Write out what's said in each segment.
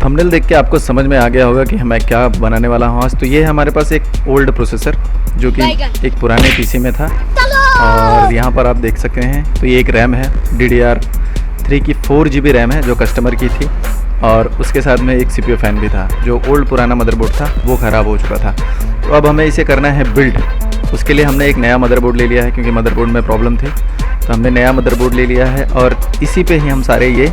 Thumbnail देख के आपको समझ में आ गया होगा कि मैं क्या बनाने वाला हूँ आज। तो ये है हमारे पास एक ओल्ड प्रोसेसर जो कि एक पुराने पीसी में था, और यहाँ पर आप देख सकते हैं। तो ये एक रैम है DDR3 की 4 GB रैम है जो कस्टमर की थी, और उसके साथ में एक CPU फ़ैन भी था। जो ओल्ड पुराना मदरबोर्ड था वो ख़राब हो चुका था। तो अब हमें इसे करना है बिल्ड। उसके लिए हमने एक नया मदरबोर्ड ले लिया है, क्योंकि मदरबोर्ड में प्रॉब्लम थी। तो हमने नया मदरबोर्ड ले लिया है और इसी पे ही हम सारे ये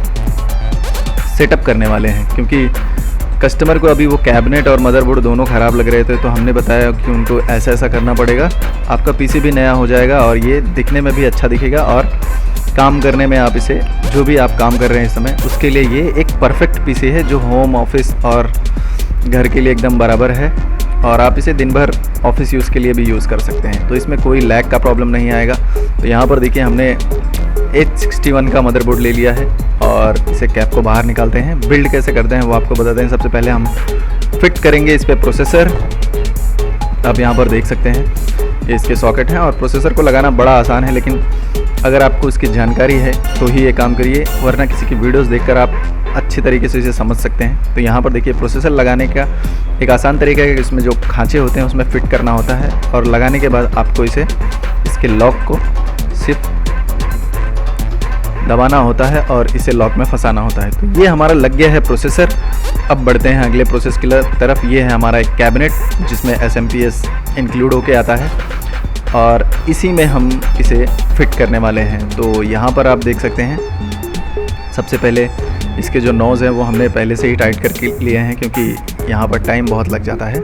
सेटअप करने वाले हैं, क्योंकि कस्टमर को अभी वो कैबिनेट और मदरबोर्ड दोनों ख़राब लग रहे थे। तो हमने बताया कि उनको ऐसा ऐसा करना पड़ेगा, आपका पीसी भी नया हो जाएगा और ये दिखने में भी अच्छा दिखेगा, और काम करने में आप इसे जो भी आप काम कर रहे हैं इस समय उसके लिए ये एक परफेक्ट पीसी है जो होम ऑफिस और घर के लिए एकदम बराबर है, और आप इसे दिन भर ऑफिस यूज़ के लिए भी यूज़ कर सकते हैं। तो इसमें कोई लैग का प्रॉब्लम नहीं आएगा। तो यहाँ पर देखिए हमने 861 का मदरबोर्ड ले लिया है और इसे कैप को बाहर निकालते हैं। बिल्ड कैसे करते हैं वो आपको बताते हैं। सबसे पहले हम फिट करेंगे इस पर प्रोसेसर। आप यहाँ पर देख सकते हैं ये इसके सॉकेट हैं, और प्रोसेसर को लगाना बड़ा आसान है, लेकिन अगर आपको इसकी जानकारी है तो ही ये काम करिए, वरना किसी की वीडियोस देखकर आप अच्छी तरीके से इसे समझ सकते हैं। तो यहाँ पर देखिए प्रोसेसर लगाने का एक आसान तरीका है कि इसमें जो खांचे होते हैं उसमें फिट करना होता है, और लगाने के बाद आपको इसे इसके लॉक को सिर्फ दबाना होता है और इसे लॉक में फंसाना होता है। तो ये हमारा लग गया है प्रोसेसर। अब बढ़ते हैं अगले प्रोसेस की तरफ। ये है हमारा एक कैबिनेट जिसमें SMPS इंक्लूड होके आता है, और इसी में हम इसे फिट करने वाले हैं। तो यहाँ पर आप देख सकते हैं सबसे पहले इसके जो नोज़ हैं वो हमने पहले से ही टाइट करके लिए हैं, क्योंकि यहाँ पर टाइम बहुत लग जाता है,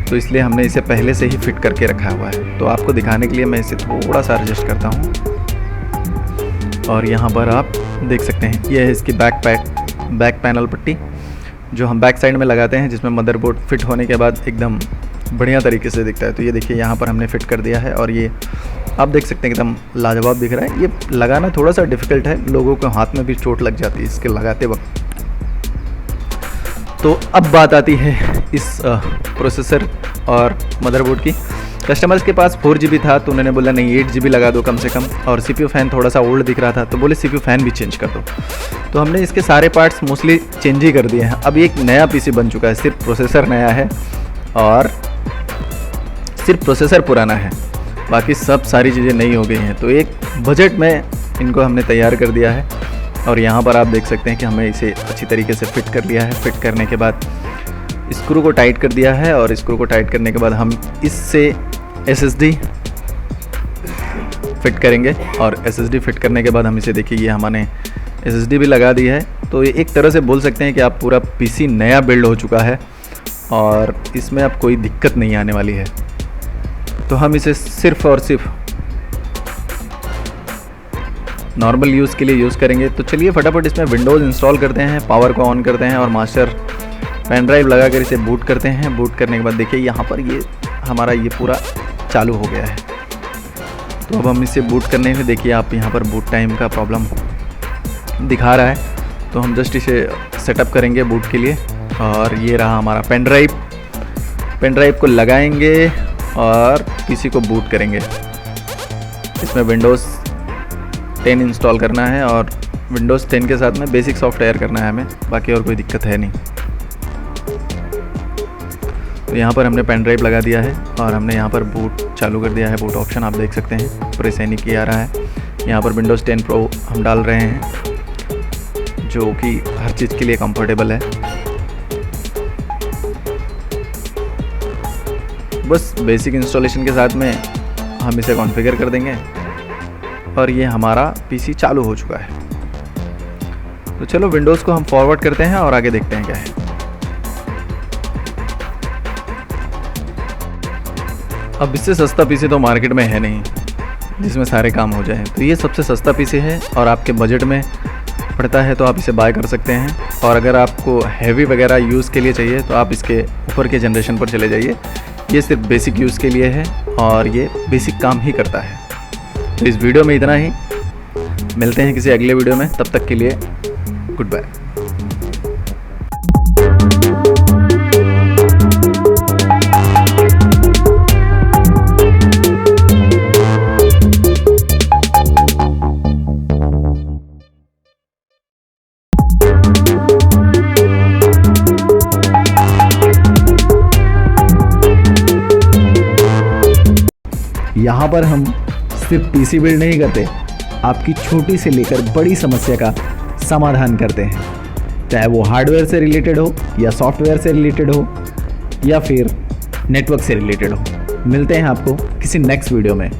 तो इसलिए हमने इसे पहले से ही फिट करके रखा हुआ है। तो आपको दिखाने के लिए मैं इसे थोड़ा सा एडजस्ट करता हूँ, और यहाँ पर आप देख सकते हैं ये है इसकी बैक पैनल पट्टी जो हम बैक साइड में लगाते हैं, जिसमें मदरबोर्ड फिट होने के बाद एकदम बढ़िया तरीके से दिखता है। तो ये देखिए यहाँ पर हमने फिट कर दिया है, और ये आप देख सकते हैं एकदम लाजवाब दिख रहा है। ये लगाना थोड़ा सा डिफ़िकल्ट है, लोगों को हाथ में भी चोट लग जाती है इसके लगाते वक्त। तो अब बात आती है इस प्रोसेसर और मदरबोर्ड की। कस्टमर्स के पास 4 GB था, तो उन्होंने बोला नहीं 8 GB लगा दो कम से कम, और CPU फ़ैन थोड़ा सा ओल्ड दिख रहा था तो बोले CPU फ़ैन भी चेंज कर दो। तो हमने इसके सारे पार्ट्स मोस्टली चेंज ही कर दिए हैं। अब एक नया PC बन चुका है, सिर्फ प्रोसेसर नया है और सिर्फ प्रोसेसर पुराना है, बाकी सब सारी चीज़ें नई हो गई हैं। तो एक बजट में इनको हमने तैयार कर दिया है, और यहाँ पर आप देख सकते हैं कि हमें इसे अच्छी तरीके से फिट कर लिया है। फिट करने के बाद स्क्रू को टाइट कर दिया है, और स्क्रू को टाइट करने के बाद हम इससे SSD फिट करेंगे, और SSD फिट करने के बाद हम इसे देखिए ये हमने SSD भी लगा दी है। तो ये एक तरह से बोल सकते हैं कि आप पूरा PC नया बिल्ड हो चुका है, और इसमें अब कोई दिक्कत नहीं आने वाली है। तो हम इसे सिर्फ और सिर्फ नॉर्मल यूज़ के लिए यूज़ करेंगे। तो चलिए फटाफट इसमें विंडोज़ इंस्टॉल करते हैं, पावर को ऑन करते हैं, और मास्टर पेन ड्राइव लगाकर इसे बूट करते हैं। बूट करने के बाद देखिए यहाँ पर ये हमारा ये पूरा चालू हो गया है। तो अब हम इसे बूट करने में देखिए आप यहाँ पर बूट टाइम का प्रॉब्लम दिखा रहा है, तो हम जस्ट इसे सेटअप करेंगे बूट के लिए। और ये रहा हमारा पेन ड्राइव को लगाएंगे और पीसी को बूट करेंगे। इसमें विंडोज़ 10 इंस्टॉल करना है, और विंडोज़ 10 के साथ में बेसिक सॉफ्टवेयर करना है हमें, बाकी और कोई दिक्कत है नहीं। तो यहाँ पर हमने पेन ड्राइव लगा दिया है, और हमने यहाँ पर बूट चालू कर दिया है। बूट ऑप्शन आप देख सकते हैं, प्रेस एनी की आ रहा है। यहाँ पर विंडोज़ 10 प्रो हम डाल रहे हैं, जो कि हर चीज़ के लिए कंफर्टेबल है। बस बेसिक इंस्टॉलेशन के साथ में हम इसे कॉन्फ़िगर कर देंगे, और ये हमारा पीसी चालू हो चुका है। तो चलो विंडोज़ को हम फॉरवर्ड करते हैं और आगे देखते हैं क्या है। अब इससे सस्ता पीसी तो मार्केट में है नहीं जिसमें सारे काम हो जाए। तो ये सबसे सस्ता पीसी है, और आपके बजट में पड़ता है तो आप इसे बाय कर सकते हैं। और अगर आपको हैवी वगैरह यूज़ के लिए चाहिए तो आप इसके ऊपर के जनरेशन पर चले जाइए। ये सिर्फ बेसिक यूज़ के लिए है, और ये बेसिक काम ही करता है। तो इस वीडियो में इतना ही, मिलते हैं किसी अगले वीडियो में, तब तक के लिए गुड बाय। वहाँ पर हम सिर्फ पीसी बिल्ड नहीं करते, आपकी छोटी से लेकर बड़ी समस्या का समाधान करते हैं, चाहे वो हार्डवेयर से रिलेटेड हो या सॉफ्टवेयर से रिलेटेड हो या फिर नेटवर्क से रिलेटेड हो। मिलते हैं आपको किसी नेक्स्ट वीडियो में।